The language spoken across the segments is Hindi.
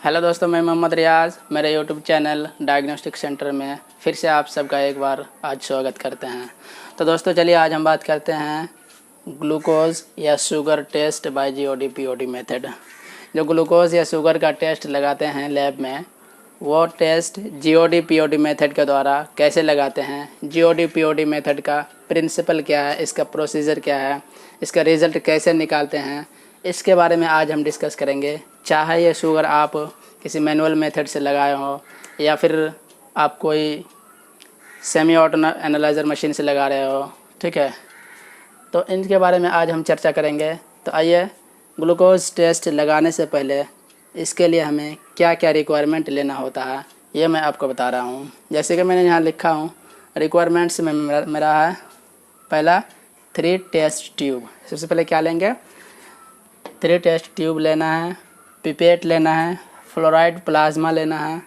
हेलो दोस्तों, मैं मोहम्मद रियाज मेरे यूट्यूब चैनल डायग्नोस्टिक सेंटर में फिर से आप सबका एक बार आज स्वागत करते हैं। तो दोस्तों चलिए आज हम बात करते हैं ग्लूकोज या sugar test by GOD POD method. जो ग्लूकोज या शुगर का टेस्ट लगाते हैं लैब में, वो टेस्ट जीओडी पीओडी मेथड के द्वारा कैसे लगाते हैं, जीओडी पीओडी मेथड का प्रिंसिपल क्या है, इसका प्रोसीजर क्या है, इसका रिज़ल्ट कैसे निकालते हैं, इसके बारे में आज हम डिस्कस करेंगे। चाहे ये शुगर आप किसी मैनुअल मेथड से लगाए हो या फिर आप कोई सेमी ऑटो एनालाइज़र मशीन से लगा रहे हो, ठीक है, तो इनके बारे में आज हम चर्चा करेंगे। तो आइए, ग्लूकोज टेस्ट लगाने से पहले इसके लिए हमें क्या क्या रिक्वायरमेंट लेना होता है ये मैं आपको बता रहा हूँ। जैसे कि मैंने यहाँ लिखा हूँ, रिक्वायरमेंट्स में मेरा है पहला 3 टेस्ट ट्यूब। सबसे पहले क्या लेंगे, 3 टेस्ट ट्यूब लेना है, पिपेट लेना है, फ्लोराइड प्लाज्मा लेना है,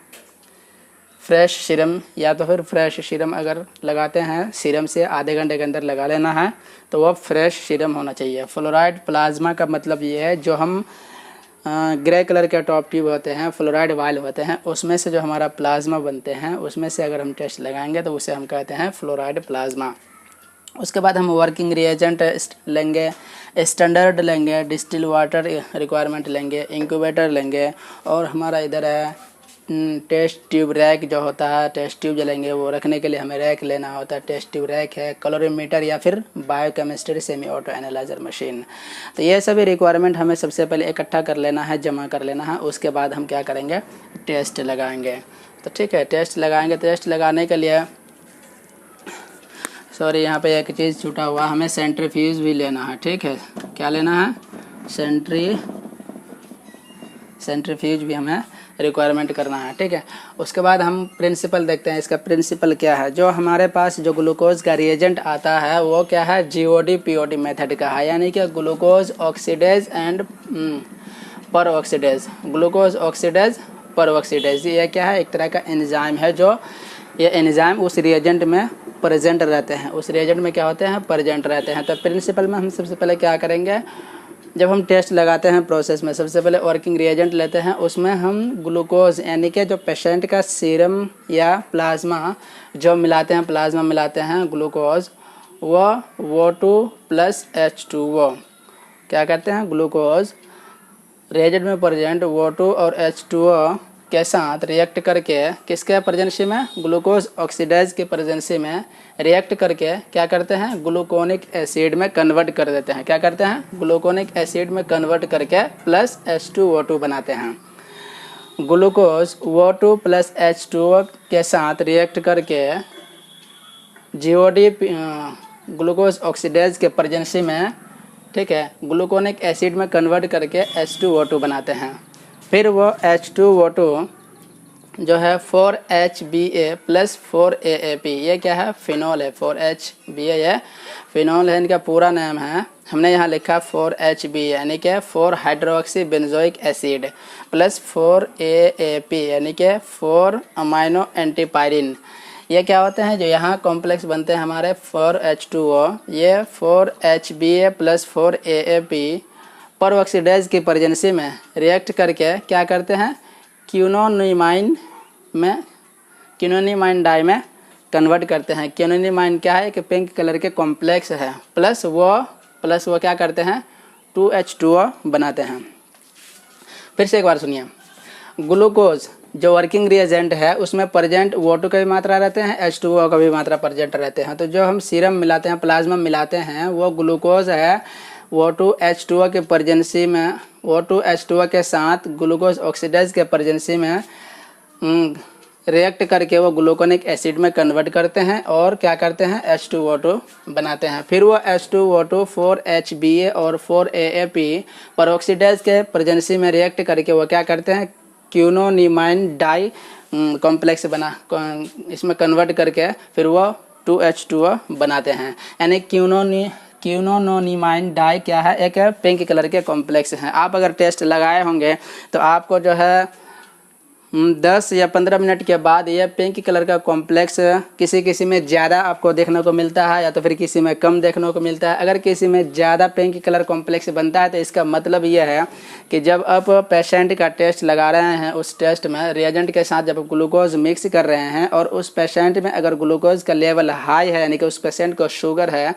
फ्रेश सीरम या तो फिर फ्रेश सीरम अगर लगाते हैं सीरम से आधे घंटे के अंदर लगा लेना है, तो वह फ्रेश सीरम होना चाहिए। फ्लोराइड प्लाज्मा का मतलब ये है जो हम ग्रे कलर के टॉप ट्यूब होते हैं, फ्लोराइड वायल होते हैं, उसमें से जो हमारा प्लाज्मा बनते हैं उसमें से अगर हम टेस्ट लगाएंगे तो उसे हम कहते हैं फ्लोराइड प्लाज्मा। उसके बाद हम वर्किंग रिएजेंट लेंगे, स्टैंडर्ड लेंगे, डिस्टिल वाटर रिक्वायरमेंट लेंगे, इंक्यूबेटर लेंगे, और हमारा इधर है टेस्ट ट्यूब रैक जो होता है, टेस्ट ट्यूब जो लेंगे वो रखने के लिए हमें रैक लेना होता है। टेस्ट ट्यूब रैक है, कैलोरीमीटर या फिर biochemistry semi auto analyser machine. तो ये सभी रिक्वायरमेंट हमें सबसे पहले इकट्ठा कर लेना है, जमा कर लेना है। उसके बाद हम क्या करेंगे, टेस्ट लगाएंगे। तो ठीक है, टेस्ट लगाएंगे। टेस्ट लगाने के लिए सॉरी यहाँ पे एक चीज़ छूटा हुआ, हमें सेंट्रीफ्यूज भी लेना है। ठीक है, क्या लेना है, सेंट्रीफ्यूज भी हमें रिक्वायरमेंट करना है। ठीक है, उसके बाद हम प्रिंसिपल देखते हैं। इसका प्रिंसिपल क्या है, जो हमारे पास जो ग्लूकोज का रिएजेंट आता है वो क्या है, जीओडी पीओडी मेथड का है, यानी कि ग्लूकोज ऑक्सीडेज एंड पर ऑक्सीडेज, ग्लूकोज ऑक्सीडेज पर ऑक्सीडेज। ये क्या है, एक तरह का एंजाइम है, जो ये एंजाइम उस रिएजेंट में प्रेजेंट रहते हैं, उस रिएजेंट में क्या होते हैं, प्रेजेंट रहते हैं। तो प्रिंसिपल में हम सबसे पहले क्या करेंगे, जब हम टेस्ट लगाते हैं प्रोसेस में सबसे पहले वर्किंग रिएजेंट लेते हैं, उसमें हम ग्लूकोज यानी कि जो पेशेंट का सीरम या प्लाज्मा जो मिलाते हैं, प्लाज्मा मिलाते हैं ग्लूकोज, वो O2 प्लस H2O क्या करते हैं, ग्लूकोज रिएजेंट में प्रेजेंट O2 और H2O के साथ रिएक्ट करके, किसके प्रेजेंसी में, ग्लूकोज ऑक्सीडाइज के प्रेजेंसी में रिएक्ट करके क्या करते हैं, ग्लूकोनिक एसिड में कन्वर्ट कर देते हैं। क्या करते हैं, ग्लूकोनिक एसिड में कन्वर्ट करके प्लस H2O2 बनाते हैं। ग्लूकोज O2 प्लस H2O के साथ रिएक्ट करके जीओडी ग्लूकोज ऑक्सीडाइज के प्रेजेंसी में, ठीक है, ग्लूकोनिक एसिड में कन्वर्ट करके H2O2 बनाते हैं। फिर वो H2O2 जो है 4HBA प्लस 4AAP, ये क्या है, फिनॉल है। 4HBA ये फिनॉल है, इनका पूरा नाम है, हमने यहाँ लिखा 4HBA यानी कि 4 hydroxy benzoic acid plus 4AAP यानी कि 4 अमाइनो एंटीपायरिन। ये क्या होते हैं, जो यहाँ कॉम्प्लेक्स बनते हैं हमारे 4H2O, ये 4HBA प्लस 4AAP पर ऑक्सीडाइज की प्रेजेंसी में रिएक्ट करके क्या करते हैं, क्यूनोनिमाइन डाई में कन्वर्ट करते हैं। क्यूनोनिमाइन क्या है, कि पिंक कलर के कॉम्प्लेक्स है, प्लस वो क्या करते हैं, 2H2O बनाते हैं। फिर से एक बार सुनिए, ग्लूकोज जो वर्किंग रिएजेंट है उसमें प्रेजेंट O2 का भी मात्रा रहते हैं, H2O का भी मात्रा प्रेजेंट रहते हैं। तो जो हम सीरम मिलाते हैं, प्लाज्मा मिलाते हैं, वो ग्लूकोज है O2 H2O के प्रेजेंसी में, O2 H2O के साथ ग्लूकोज ऑक्सीडाइज के प्रेजेंसी में रिएक्ट करके वो ग्लूकोनिक एसिड में कन्वर्ट करते हैं और क्या करते हैं, H2O2 बनाते हैं। फिर वो H2O2 4HBA और 4AAP पर ऑक्सीडाइज के प्रेजेंसी में रिएक्ट करके वो क्या करते हैं, क्यूनोनिमाइन डाई कॉम्प्लेक्स बना इसमें कन्वर्ट करके फिर वो 2H2O बनाते हैं। यानी क्यूनोनिमाइन डाई क्या है, एक पिंक कलर के कॉम्प्लेक्स हैं। आप अगर टेस्ट लगाए होंगे तो आपको जो है 10 या 15 मिनट के बाद यह पिंक कलर का कॉम्प्लेक्स किसी किसी में ज़्यादा आपको देखने को मिलता है या तो फिर किसी में कम देखने को मिलता है। अगर किसी में ज़्यादा पिंक कलर कॉम्प्लेक्स बनता है तो इसका मतलब यह है कि जब आप पेशेंट का टेस्ट लगा रहे हैं, उस टेस्ट में रिएजेंट के साथ जब ग्लूकोज मिक्स कर रहे हैं और उस पेशेंट में अगर ग्लूकोज का लेवल हाई है, यानी कि उस पेशेंट को शुगर है,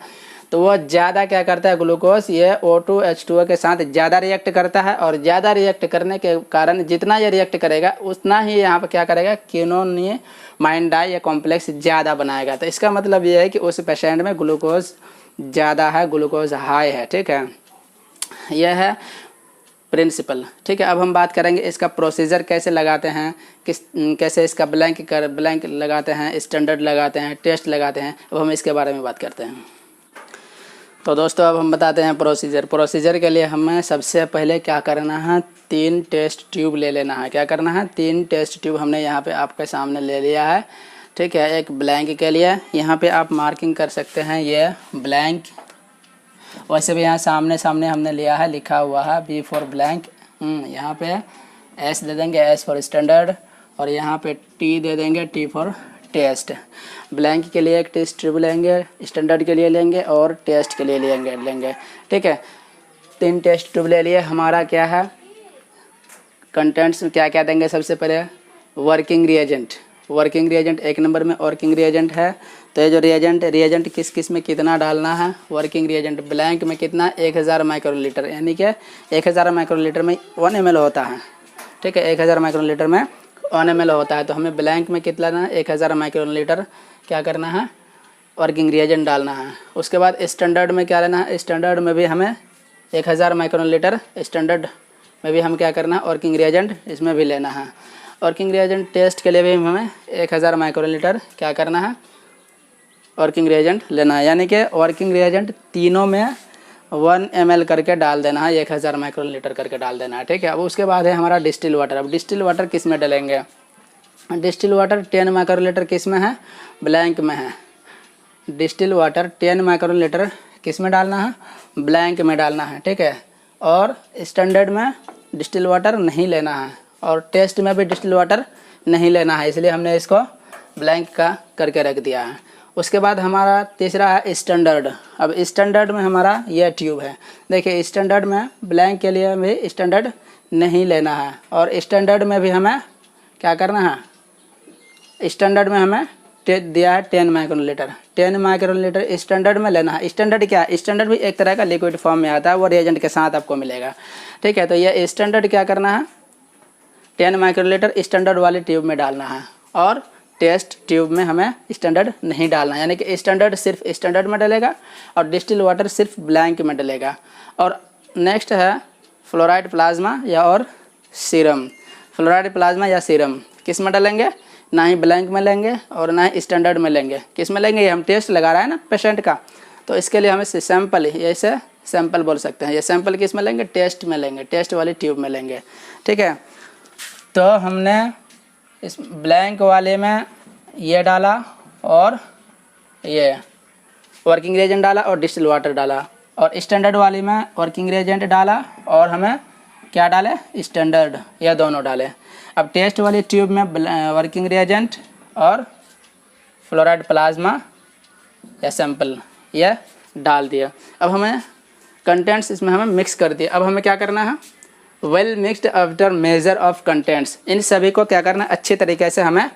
तो वो ज़्यादा क्या करता है, ग्लूकोज ये O2H2O के साथ ज़्यादा रिएक्ट करता है और ज़्यादा रिएक्ट करने के कारण जितना ये रिएक्ट करेगा उतना ही यहाँ पर क्या करेगा, क्विनोनिमाइन डाई या कॉम्प्लेक्स ज़्यादा बनाएगा। तो इसका मतलब ये है कि उस पेशेंट में ग्लूकोज ज़्यादा है, ग्लूकोज हाई है। ठीक है, यह है प्रिंसिपल। ठीक है, अब हम बात करेंगे इसका प्रोसीजर कैसे लगाते हैं, कैसे इसका ब्लैंक लगाते हैं, स्टैंडर्ड लगाते हैं, टेस्ट लगाते हैं। अब हम इसके बारे में बात करते हैं। तो दोस्तों अब हम बताते हैं प्रोसीजर के लिए हमें सबसे पहले क्या करना है, 3 टेस्ट ट्यूब ले लेना है। क्या करना है, 3 टेस्ट ट्यूब हमने यहाँ पे आपके सामने ले लिया है। ठीक है, एक ब्लैंक के लिए यहाँ पे आप मार्किंग कर सकते हैं, ये ब्लैंक। वैसे भी यहाँ सामने हमने लिया है, लिखा हुआ है B फॉर ब्लैंक। यहाँ पे S दे देंगे, S फॉर स्टैंडर्ड, और यहाँ पे T दे देंगे, T फॉर टेस्ट। ब्लैंक के लिए एक टेस्ट ट्यूब लेंगे, स्टैंडर्ड के लिए लेंगे और टेस्ट के लिए लेंगे। ठीक है, 3 टेस्ट ट्यूब ले लिए। हमारा क्या है, कंटेंट्स क्या क्या देंगे, सबसे पहले वर्किंग रिएजेंट 1 नंबर में वर्किंग रिएजेंट है। तो ये जो रिएजेंट किस में कितना डालना है, वर्किंग रिएजेंट ब्लैंक में कितना, 1000 माइक्रोलीटर, यानी कि 1000 माइक्रोलीटर में 1 ml होता है। ठीक है, 1000 माइक्रोलीटर में 1 ml होता है। तो हमें ब्लैंक में कितना लेना है, 1000 माइक्रोलीटर क्या करना है, वर्किंग रिएजेंट डालना है। उसके बाद स्टैंडर्ड में क्या लेना है, स्टैंडर्ड में भी हमें 1000 माइक्रोलीटर, स्टैंडर्ड में भी हम क्या करना है, वर्किंग रिएजेंट इसमें भी लेना है। वर्किंग रिएजेंट टेस्ट के लिए भी हमें 1000 माइक्रोलीटर क्या करना है, वर्किंग रिएजेंट लेना है। यानी कि वर्किंग रिएजेंट तीनों में 1 ml करके डाल देना है, 1000 माइक्रोलीटर करके डाल देना है। ठीक है, अब उसके बाद है हमारा डिस्टिल वाटर। अब डिस्टिल वाटर किस में डालेंगे, डिस्टिल वाटर 10 माइक्रोलीटर किस में है, ब्लैंक में है। डिस्टिल वाटर 10 माइक्रोलीटर किस में डालना है, ब्लैंक में डालना है। ठीक है, और स्टैंडर्ड में डिस्टिल वाटर नहीं लेना है और टेस्ट में भी डिस्टिल वाटर नहीं लेना है, इसलिए हमने इसको ब्लैंक का करके रख दिया है। उसके बाद हमारा तीसरा है स्टैंडर्ड। अब स्टैंडर्ड में हमारा यह ट्यूब है। देखिए, स्टैंडर्ड में ब्लैंक के लिए भी स्टैंडर्ड नहीं लेना है और स्टैंडर्ड में भी हमें क्या करना है, स्टैंडर्ड में हमें दिया है 10 माइक्रोलीटर। 10 माइक्रोलीटर स्टैंडर्ड में लेना है। स्टैंडर्ड क्या है, स्टैंडर्ड भी एक तरह का लिक्विड फॉर्म में आता है, वो रिएजेंट के साथ आपको मिलेगा। ठीक है, तो ये स्टैंडर्ड क्या करना है, 10 माइक्रोलीटर स्टैंडर्ड वाले ट्यूब में डालना है और टेस्ट ट्यूब में हमें स्टैंडर्ड नहीं डालना है। यानी कि स्टैंडर्ड सिर्फ स्टैंडर्ड में डलेगा और डिस्टिल वाटर सिर्फ ब्लैंक में डलेगा। और नेक्स्ट है फ्लोराइड प्लाज्मा या और सीरम। फ्लोराइड प्लाज्मा या सीरम किस में डालेंगे, ना ही ब्लैंक में लेंगे और ना ही स्टैंडर्ड में लेंगे। किस में लेंगे, ये हम टेस्ट लगा रहे हैं ना पेशेंट का, तो इसके लिए हमें सैंपल, ऐसे सैंपल बोल सकते हैं। ये सैंपल किस में लेंगे, टेस्ट में लेंगे, टेस्ट वाली ट्यूब में लेंगे। ठीक है, तो हमने इस ब्लैंक वाले में ये डाला और ये वर्किंग रिएजेंट डाला और डिस्टिल वाटर डाला, और स्टैंडर्ड वाले में वर्किंग रिएजेंट डाला और हमें क्या डाले, स्टैंडर्ड, या दोनों डाले। अब टेस्ट वाली ट्यूब में वर्किंग रिएजेंट और फ्लोराइड प्लाज्मा या सैंपल ये डाल दिया। अब हमें कंटेंट्स इसमें हमें मिक्स कर दिए। अब हमें क्या करना है, well mixed after measure of contents, इन सभी को क्या करना है, अच्छे तरीके से हमें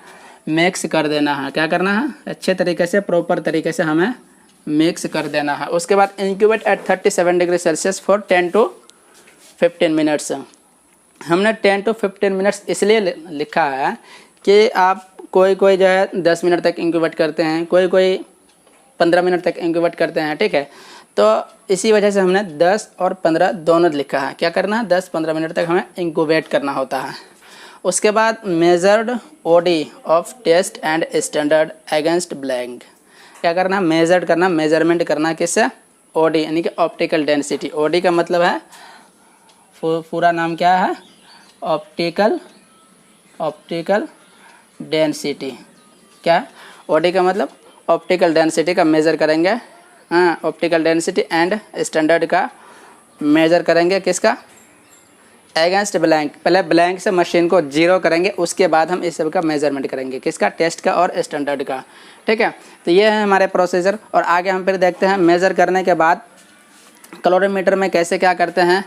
मिक्स कर देना है। क्या करना है, अच्छे तरीके से प्रॉपर तरीके से हमें मिक्स कर देना है। उसके बाद incubate at 37 degree Celsius for 10 to 15 minutes. हमने 10 to 15 मिनट्स इसलिए लिखा है कि आप कोई जो है 10 मिनट तक इंक्यूबेट करते हैं, कोई 15 मिनट तक इंक्यूबेट करते हैं। ठीक है, तो इसी वजह से हमने 10 और 15 दोनों लिखा है। क्या करना है, 10-15 मिनट तक हमें इंक्यूबेट करना होता है। उसके बाद measured OD of test and standard against blank. क्या करना है, मेजर्ड करना, मेजरमेंट करना किससे, ओडी यानी कि ऑप्टिकल डेंसिटी। ओडी का मतलब है, पूरा नाम क्या है, ऑप्टिकल डेंसिटी। क्या, ओडी का मतलब ऑप्टिकल डेंसिटी का मेज़र करेंगे। हाँ, ऑप्टिकल डेंसिटी एंड स्टैंडर्ड का मेज़र करेंगे किसका, अगेंस्ट ब्लैंक, पहले ब्लैंक से मशीन को जीरो करेंगे, उसके बाद हम इस सब का मेजरमेंट करेंगे, किसका, टेस्ट का और स्टैंडर्ड का। ठीक है, तो ये है हमारे प्रोसीजर। और आगे हम फिर देखते हैं मेज़र करने के बाद कैलोरीमीटर में कैसे क्या करते हैं।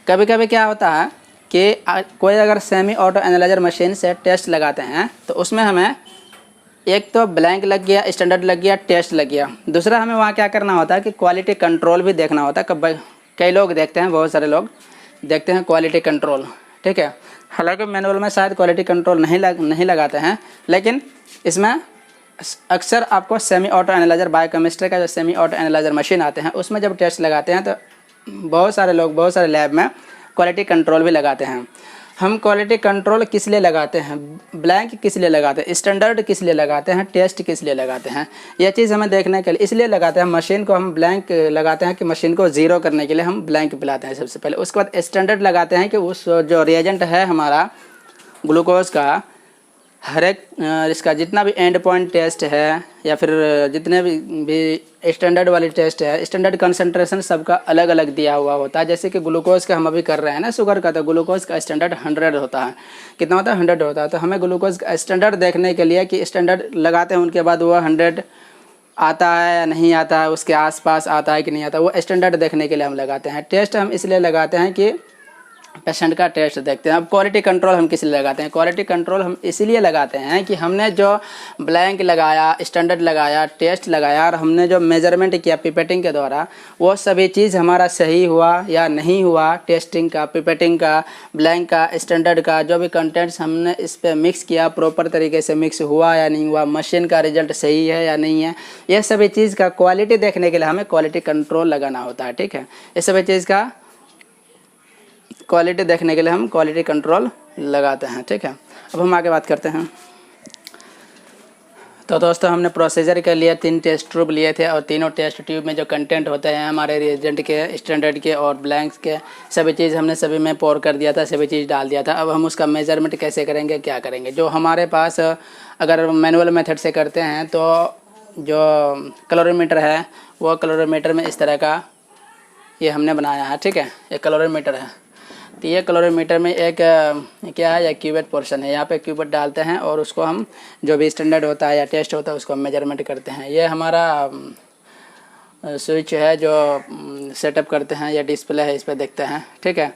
कभी कभी क्या होता है कि कोई अगर सेमी ऑटो एनालाइजर मशीन से टेस्ट लगाते हैं तो उसमें हमें एक तो ब्लैंक लग गया, स्टैंडर्ड लग गया, टेस्ट लग गया। दूसरा हमें वहाँ क्या करना होता है कि क्वालिटी कंट्रोल भी देखना होता है। कई लोग देखते हैं, बहुत सारे लोग देखते हैं क्वालिटी कंट्रोल। ठीक है, हालांकि मैनुअल में शायद क्वालिटी कंट्रोल नहीं लगाते हैं, लेकिन इसमें अक्सर आपको सेमी ऑटो एनालाइजर बायोकेमिस्ट्री का जो सेमी ऑटो एनालाइजर मशीन आते हैं उसमें जब टेस्ट लगाते हैं तो बहुत सारे लोग बहुत सारे लैब में क्वालिटी कंट्रोल भी लगाते हैं। हम क्वालिटी कंट्रोल किस लिए लगाते हैं, ब्लैंक किस लिए लगाते हैं, स्टैंडर्ड किस लिए लगाते हैं, टेस्ट किस लिए लगाते हैं, यह चीज़ हमें देखने के लिए इसलिए लगाते हैं। मशीन को हम ब्लैंक लगाते हैं कि मशीन को ज़ीरो करने के लिए हम ब्लैंक पिलाते हैं सबसे पहले। उसके बाद स्टैंडर्ड लगाते हैं कि उस जो रिएजेंट है हमारा ग्लूकोज का, हर एक इसका जितना भी एंड पॉइंट टेस्ट है या फिर जितने भी स्टैंडर्ड वाली टेस्ट है, स्टैंडर्ड कंसंट्रेशन सबका अलग अलग दिया हुआ होता है। जैसे कि ग्लूकोज का हम अभी कर रहे हैं ना, शुगर का, तो ग्लूकोज का स्टैंडर्ड 100 होता है। कितना होता है, 100 होता है। तो हमें ग्लूकोज का स्टैंडर्ड देखने के लिए कि स्टैंडर्ड लगाते हैं, उनके बाद वो 100 आता है या नहीं आता है, उसके आसपास आता है कि नहीं आता, वो स्टैंडर्ड देखने के लिए हम लगाते हैं। टेस्ट हम इसलिए लगाते हैं कि पेशेंट का टेस्ट देखते हैं। अब क्वालिटी कंट्रोल हम किस लिए लगाते हैं, क्वालिटी कंट्रोल हम इसीलिए लगाते हैं कि हमने जो ब्लैंक लगाया, स्टैंडर्ड लगाया, टेस्ट लगाया और हमने जो मेजरमेंट किया पिपेटिंग के द्वारा, वो सभी चीज़ हमारा सही हुआ या नहीं हुआ। टेस्टिंग का, पिपेटिंग का, ब्लैंक का, स्टैंडर्ड का, जो भी कंटेंट्स हमने इस पर मिक्स किया प्रॉपर तरीके से मिक्स हुआ या नहीं हुआ, मशीन का रिजल्ट सही है या नहीं है, यह सभी चीज़ का क्वालिटी देखने के लिए हमें क्वालिटी कंट्रोल लगाना होता है। ठीक है, इस सभी चीज़ का क्वालिटी देखने के लिए हम क्वालिटी कंट्रोल लगाते हैं। ठीक है, अब हम आगे बात करते हैं। तो दोस्तों हमने प्रोसीजर के लिए 3 टेस्ट ट्यूब लिए थे और तीनों टेस्ट ट्यूब में जो कंटेंट होते हैं हमारे रिएजेंट के, स्टैंडर्ड के और ब्लैंक्स के, सभी चीज़ हमने सभी में पोर कर दिया था, सभी चीज़ डाल दिया था। अब हम उसका मेजरमेंट कैसे करेंगे, क्या करेंगे। जो हमारे पास अगर मैनुअल मेथड से करते हैं तो जो कैलोरीमीटर है वो कैलोरीमीटर में इस तरह का ये हमने बनाया है। ठीक है, ये कैलोरीमीटर है। तो ये कैलोरीमीटर में एक क्या है, या क्यूबेट पोर्शन है, यहाँ पे क्यूबेट डालते हैं और उसको हम जो भी स्टैंडर्ड होता है या टेस्ट होता है उसको हम मेजरमेंट करते हैं। ये हमारा स्विच है जो सेटअप करते हैं, या डिस्प्ले है, इस पर देखते हैं। ठीक है,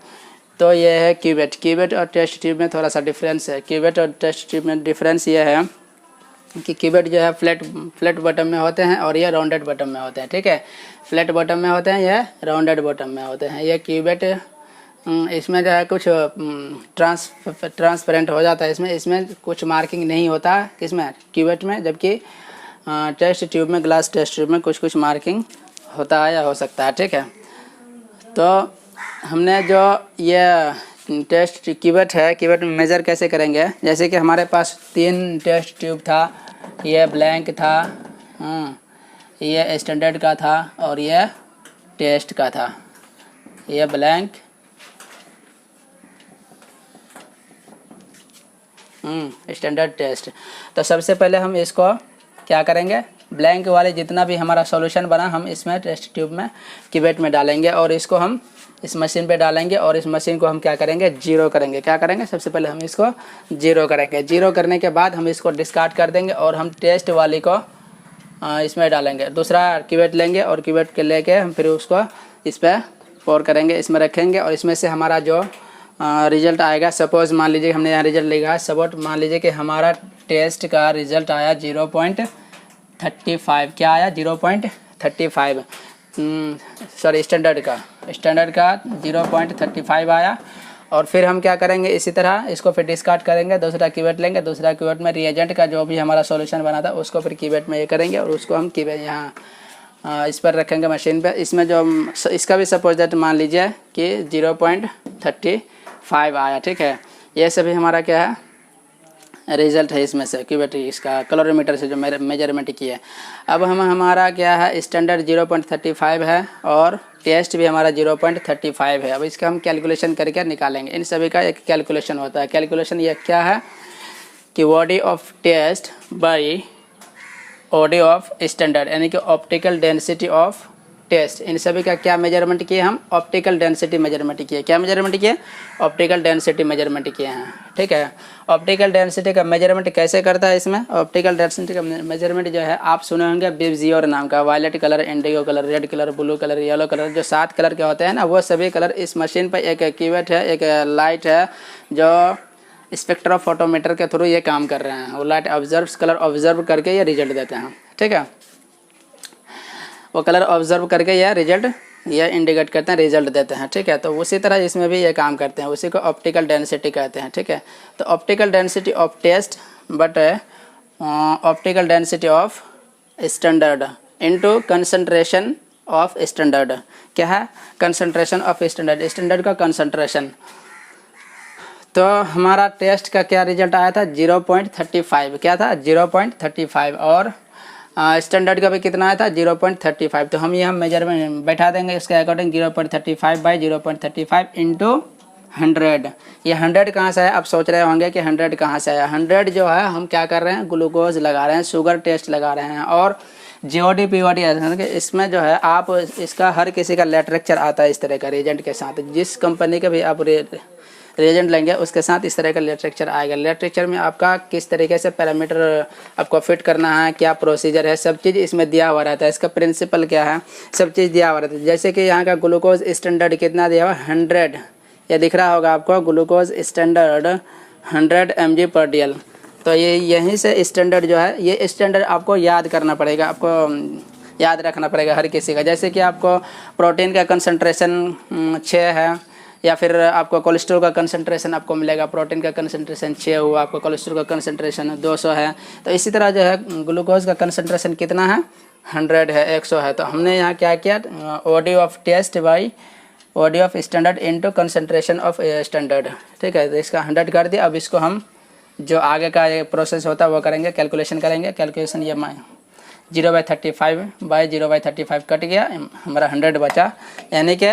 तो ये है क्यूबेट और टेस्ट ट्यूब में थोड़ा सा डिफरेंस है। क्यूबेट और टेस्ट ट्यूब में डिफरेंस ये है कि क्यूबेट जो है फ्लैट बॉटम में होते हैं और ये राउंडेड बॉटम में होते हैं। ठीक है, फ्लैट बॉटम में होते हैं, ये राउंडेड बॉटम में होते हैं। ये क्यूबेट इसमें जो है कुछ ट्रांसपेरेंट हो जाता है, इसमें कुछ मार्किंग नहीं होता किसमें, क्यूबेट में, जबकि टेस्ट ट्यूब में, ग्लास टेस्ट ट्यूब में कुछ मार्किंग होता है या हो सकता है। ठीक है, तो हमने जो ये टेस्ट क्यूबेट है, क्यूबेट में मेज़र कैसे करेंगे। जैसे कि हमारे पास 3 टेस्ट ट्यूब था, ये ब्लैंक था, ये स्टैंडर्ड का था और ये टेस्ट का था। ये ब्लैंक, स्टैंडर्ड, टेस्ट। तो सबसे पहले हम इसको क्या करेंगे, ब्लैंक वाले जितना भी हमारा सॉल्यूशन बना हम इसमें टेस्ट ट्यूब में, क्यूबेट में डालेंगे और इसको हम इस मशीन पे डालेंगे और इस मशीन को हम क्या करेंगे, जीरो करेंगे। क्या करेंगे, सबसे पहले हम इसको जीरो करेंगे। जीरो करने के बाद हम इसको डिस्कार्ड कर देंगे और हम टेस्ट वाली को इसमें डालेंगे। दूसरा क्यूबेट लेंगे और क्यूबेट के लेके हम फिर उसको इस पर पोर करेंगे, इसमें रखेंगे और इसमें से हमारा जो रिजल्ट आएगा, सपोज़ मान लीजिए हमने यहाँ रिजल्ट लिखा है, सपोज मान लीजिए कि हमारा टेस्ट का रिजल्ट आया 0.35। क्या आया, 0.35। सॉरी, स्टैंडर्ड का 0.35 आया। और फिर हम क्या करेंगे, इसी तरह इसको फिर डिस्कार्ड करेंगे, दूसरा क्यूबेट लेंगे, दूसरा क्यूबेट में रिएजेंट का जो भी हमारा सॉल्यूशन बना था उसको फिर क्यूबेट में ये करेंगे और उसको हम क्यूबेट यहाँ इस पर रखेंगे मशीन पे। इसमें जो इसका भी सपोज दैट मान लीजिए कि 0.35 आया। ठीक है, ये सभी हमारा क्या है, रिजल्ट है इसमें से क्यूबेट, इसका कैलोरीमीटर से जो मेजरमेंट किया है। अब हमारा क्या है, स्टैंडर्ड 0.35 है और टेस्ट भी हमारा 0.35 है। अब इसका हम कैलकुलेशन करके निकालेंगे। इन सभी का एक कैलकुलेशन होता है। कैलकुलेशन ये क्या है कि body of test by body of standard, यानी कि ऑप्टिकल डेंसिटी ऑफ टेस्ट, इन सभी का क्या मेजरमेंट किए हम? ऑप्टिकल डेंसिटी मेजरमेंट किए। क्या मेजरमेंट किए? ऑप्टिकल डेंसिटी मेजरमेंट किए हैं। ठीक है, ऑप्टिकल डेंसिटी का मेजरमेंट कैसे करता है? इसमें ऑप्टिकल डेंसिटी का मेजरमेंट जो है आप सुने होंगे बिब्जियोर नाम का, violet colour, indigo colour, red colour, blue colour, yellow colour, जो 7 कलर के होते हैं ना, वो सभी कलर इस मशीन पर एक क्यूवेट है, एक लाइट है जो स्पेक्ट्रोफोटोमीटर के थ्रू ये काम कर रहे हैं। वो लाइट ऑब्जर्व, कलर ऑब्जर्व करके ये रिजल्ट देते हैं। ठीक है, वो कलर ऑब्जर्व करके यह रिजल्ट यह इंडिकेट करते हैं, रिजल्ट देते हैं। ठीक है, तो उसी तरह इसमें भी ये काम करते हैं, उसी को ऑप्टिकल डेंसिटी कहते हैं। ठीक है, तो optical density of test but optical density of standard into concentration of standard. क्या है? कंसंट्रेशन ऑफ स्टैंडर्ड, स्टैंडर्ड का कंसंट्रेशन। तो हमारा टेस्ट का क्या रिजल्ट आया था? 0.35। क्या था? 0.35। और स्टैंडर्ड का भी कितना आया था? 0.35। तो हम यहाँ मेजरमेंट बैठा देंगे इसके अकॉर्डिंग 0.35 बाई 0.35 इंटू 100। ये 100 कहाँ से है? आप सोच रहे होंगे कि 100 कहाँ से आया। 100 जो है हम क्या कर रहे हैं? ग्लूकोज लगा रहे हैं, शुगर टेस्ट लगा रहे हैं। और जीओडी पीओडी इसमें जो है आप इसका हर किसी का लिटरेचर आता है इस तरह का रिएजेंट के साथ। जिस कंपनी के भी आप रिएजेंट लेंगे उसके साथ इस तरह का लिटरेचर आएगा। लिटरेचर में आपका किस तरीके से पैरामीटर आपको फिट करना है, क्या प्रोसीजर है, सब चीज़ इसमें दिया हुआ रहता है। इसका प्रिंसिपल क्या है, सब चीज़ दिया हुआ रहता है। जैसे कि यहाँ का ग्लूकोज स्टैंडर्ड कितना दिया हुआ? 100। ये दिख रहा होगा आपको, ग्लूकोज स्टैंडर्ड 100 mg/dl। तो ये यहीं से स्टैंडर्ड जो है, ये स्टैंडर्ड आपको याद करना पड़ेगा, आपको याद रखना पड़ेगा हर किसी का। जैसे कि आपको प्रोटीन का कंसंट्रेशन 6 है, या फिर आपको कोलेस्ट्रॉल का कंसंट्रेशन आपको मिलेगा, प्रोटीन का कंसंट्रेशन 6 हुआ, आपको कोलेस्ट्रॉल का कंसंट्रेशन 200 है। तो इसी तरह जो है ग्लूकोज का कंसंट्रेशन कितना है? 100 है, 100 है। तो हमने यहाँ क्या किया? OD of test by OD of standard into concentration of standard. ठीक है, तो इसका 100 कर दिया। अब इसको हम जो आगे का ये प्रोसेस होता है वो करेंगे, कैलकुलेशन करेंगे। कैलकुलेशन ये 0/35 बाई 0/35 कट गया, हमारा 100 बचा। यानी कि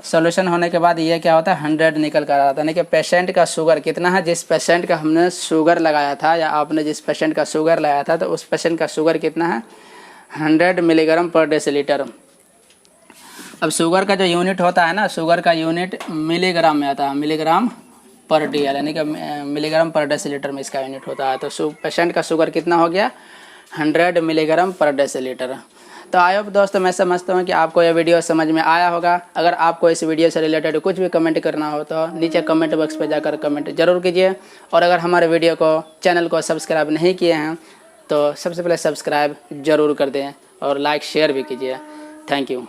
सॉल्यूशन होने के बाद ये क्या होता है? 100 निकल कर आता है। यानी कि पेशेंट का शुगर कितना है? जिस पेशेंट का हमने शुगर लगाया था या आपने जिस पेशेंट का शुगर लगाया था, तो उस पेशेंट का शुगर कितना है? 100 मिलीग्राम पर डेसीलीटर। अब शुगर का जो यूनिट होता है ना, शुगर का यूनिट मिलीग्राम में आता है, मिलीग्राम पर DL, यानी कि मिलीग्राम पर डेसीलीटर में इसका यूनिट होता है। तो पेशेंट का शुगर कितना हो गया? 100 मिलीग्राम पर डेसीलीटर। तो आई होप दोस्तों, मैं समझता हूँ कि आपको यह वीडियो समझ में आया होगा। अगर आपको इस वीडियो से रिलेटेड कुछ भी कमेंट करना हो तो नीचे कमेंट बॉक्स पर जाकर कमेंट जरूर कीजिए। और अगर हमारे वीडियो को, चैनल को सब्सक्राइब नहीं किए हैं तो सबसे पहले सब्सक्राइब जरूर कर दें और लाइक शेयर भी कीजिए। Thank you.